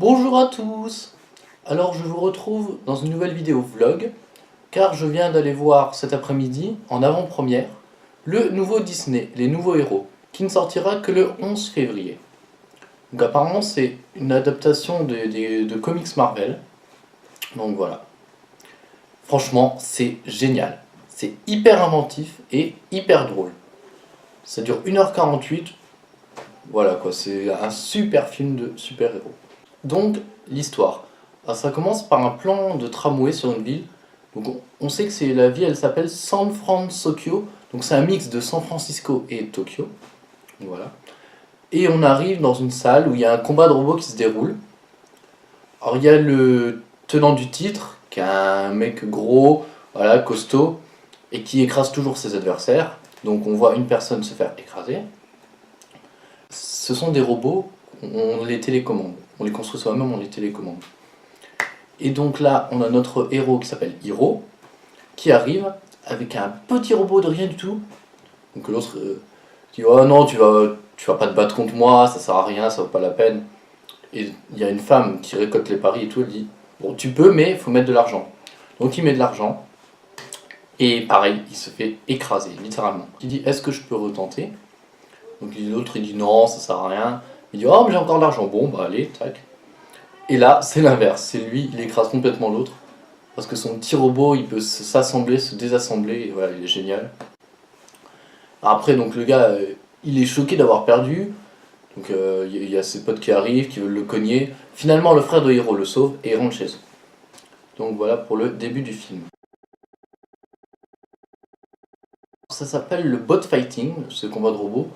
Bonjour à tous. Alors je vous retrouve dans une nouvelle vidéo vlog, car je viens d'aller voir cet après-midi, en avant-première, le nouveau Disney, Les Nouveaux Héros, qui ne sortira que le 11 février. Donc apparemment c'est une adaptation de comics Marvel, donc voilà. Franchement c'est génial, c'est hyper inventif et hyper drôle. Ça dure 1h48, voilà quoi, c'est un super film de super-héros. Donc, l'histoire. Alors, ça commence par un plan de tramway sur une ville. Donc, on sait que c'est la ville, elle s'appelle San Francisco. Donc, c'est un mix de San Francisco et Tokyo. Voilà. Et on arrive dans une salle où il y a un combat de robots qui se déroule. Alors, il y a le tenant du titre, qui est un mec gros, voilà, costaud, et qui écrase toujours ses adversaires. Donc, on voit une personne se faire écraser. Ce sont des robots, on les télécommande. On les construit soi-même, on les télécommande. Et donc là, on a notre héros qui s'appelle Hiro, qui arrive avec un petit robot de rien du tout. Donc l'autre dit oh non, tu vas pas te battre contre moi, ça sert à rien, ça vaut pas la peine. Et il y a une femme qui récolte les paris et tout, elle dit bon, tu peux, mais il faut mettre de l'argent. Donc il met de l'argent, et pareil, il se fait écraser, littéralement. Il dit est-ce que je peux retenter? Donc l'autre il dit non, ça sert à rien. Il dit oh, mais j'ai encore de l'argent. Bon, bah allez, tac. Et là, c'est l'inverse, c'est lui, il écrase complètement l'autre. Parce que son petit robot, il peut s'assembler, se désassembler, et voilà, il est génial. Après, donc le gars, il est choqué d'avoir perdu. Donc il y a ses potes qui arrivent, qui veulent le cogner. Finalement, le frère de Hiro le sauve et il rentre chez eux. Donc voilà pour le début du film. Ça s'appelle le bot fighting, ce combat de robots.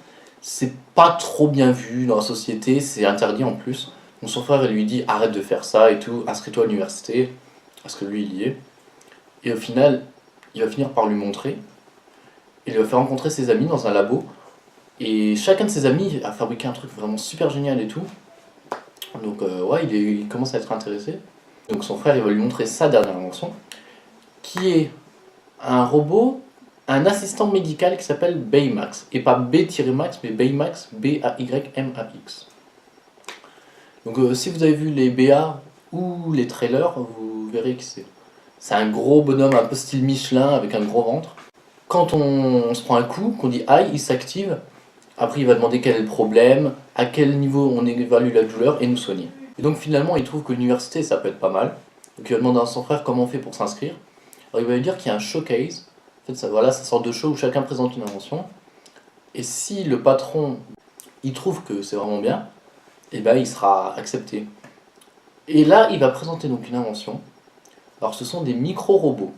C'est pas trop bien vu dans la société, c'est interdit en plus. Donc son frère il lui dit arrête de faire ça et tout, inscris-toi à l'université, parce que lui il y est. Et au final, il va finir par lui montrer. Il va faire rencontrer ses amis dans un labo. Et chacun de ses amis a fabriqué un truc vraiment super génial et tout. Donc ouais, il commence à être intéressé. Donc son frère il va lui montrer sa dernière invention, qui est un robot, un assistant médical qui s'appelle Baymax. Et pas B-Max, mais Baymax, B-A-Y-M-A-X. Donc si vous avez vu les BA ou les trailers, vous verrez que c'est un gros bonhomme un peu style Michelin avec un gros ventre. Quand on se prend un coup, qu'on dit aïe, il s'active. Après il va demander quel est le problème, à quel niveau on évalue la douleur et nous soigner. Et donc finalement il trouve que l'université ça peut être pas mal. Donc il va demander à son frère comment on fait pour s'inscrire. Alors il va lui dire qu'il y a un showcase. En fait ça, voilà, c'est une sorte de show où chacun présente une invention. Et si le patron il trouve que c'est vraiment bien, et ben il sera accepté. Et là il va présenter donc une invention. Alors ce sont des micro-robots.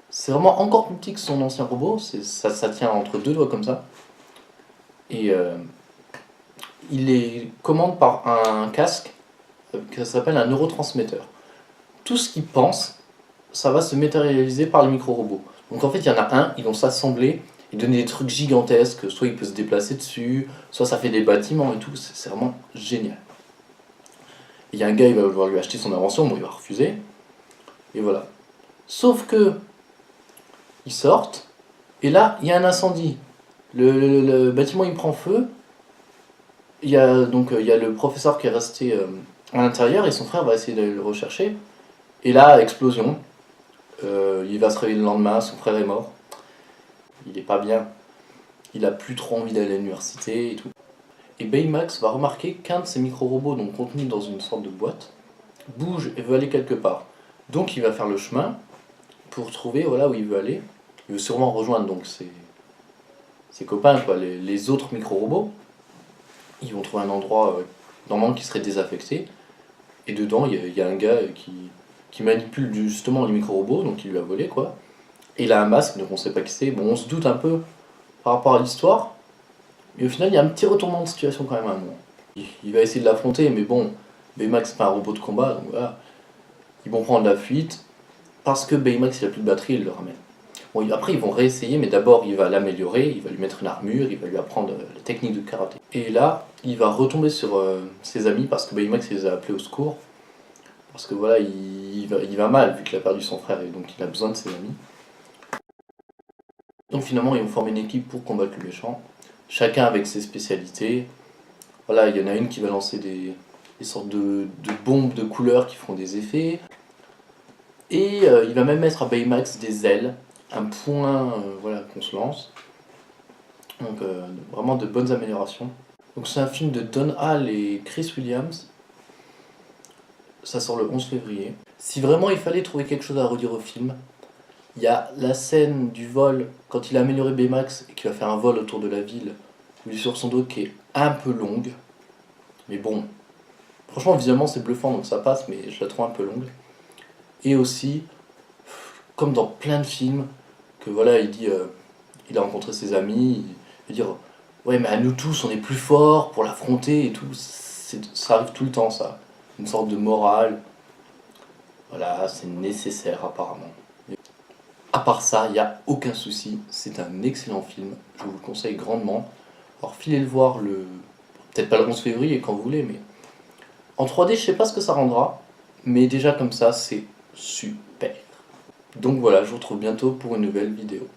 C'est vraiment encore plus petit que son ancien robot, ça tient entre deux doigts comme ça. Et il les commande par un casque qui s'appelle un neurotransmetteur. Tout ce qu'il pense, ça va se matérialiser par les micro-robots. Donc en fait, il y en a un, ils vont s'assembler et donner des trucs gigantesques, soit il peut se déplacer dessus, soit ça fait des bâtiments et tout, c'est vraiment génial. Il y a un gars, il va vouloir lui acheter son invention, bon il va refuser, et voilà. Sauf que, ils sortent, et là, il y a un incendie. Le bâtiment il prend feu, il y a le professeur qui est resté à l'intérieur et son frère va essayer de le rechercher. Et là, explosion. Il va se réveiller le lendemain, son frère est mort. Il est pas bien. Il a plus trop envie d'aller à l'université et tout. Et Baymax va remarquer qu'un de ces micro-robots, donc contenus dans une sorte de boîte, bouge et veut aller quelque part. Donc il va faire le chemin pour trouver voilà, où il veut aller. Il veut sûrement rejoindre donc ses copains, quoi, les autres micro-robots. Ils vont trouver un endroit normalement qui serait désaffecté. Et dedans, il y a un gars qui manipule justement les micro-robots, donc il lui a volé quoi. Et il a un masque, donc on sait pas qui c'est. Bon, on se doute un peu par rapport à l'histoire. Mais au final, il y a un petit retournement de situation quand même à un moment. Il va essayer de l'affronter, mais bon, Baymax c'est pas un robot de combat, donc voilà. Ils vont prendre la fuite, parce que Baymax il a plus de batterie, il le ramène. Bon, après ils vont réessayer, mais d'abord il va l'améliorer, il va lui mettre une armure, il va lui apprendre la technique de karaté. Et là, il va retomber sur ses amis, parce que Baymax il les a appelés au secours. Parce que voilà, il va mal, vu qu'il a perdu son frère, et donc il a besoin de ses amis. Donc finalement, ils vont former une équipe pour combattre le méchant, chacun avec ses spécialités. Voilà, il y en a une qui va lancer des sortes de bombes de couleurs qui font des effets. Et il va même mettre à Baymax des ailes, un point voilà, qu'on se lance. Donc vraiment de bonnes améliorations. Donc c'est un film de Don Hall et Chris Williams. Ça sort le 11 février. Si vraiment il fallait trouver quelque chose à redire au film, il y a la scène du vol, quand il a amélioré Baymax et qu'il va faire un vol autour de la ville, où il est sur son dos qui est un peu longue. Mais bon, franchement visuellement c'est bluffant donc ça passe, mais je la trouve un peu longue. Et aussi, comme dans plein de films, que voilà, il dit, il a rencontré ses amis, il va dire, ouais mais à nous tous on est plus forts pour l'affronter et tout, ça arrive tout le temps ça. Une sorte de morale, voilà, c'est nécessaire apparemment. À part ça, il n'y a aucun souci, c'est un excellent film, je vous le conseille grandement. Alors filez le voir peut-être pas le 11 février quand vous voulez, mais en 3D je sais pas ce que ça rendra, mais déjà comme ça c'est super. Donc voilà, je vous retrouve bientôt pour une nouvelle vidéo.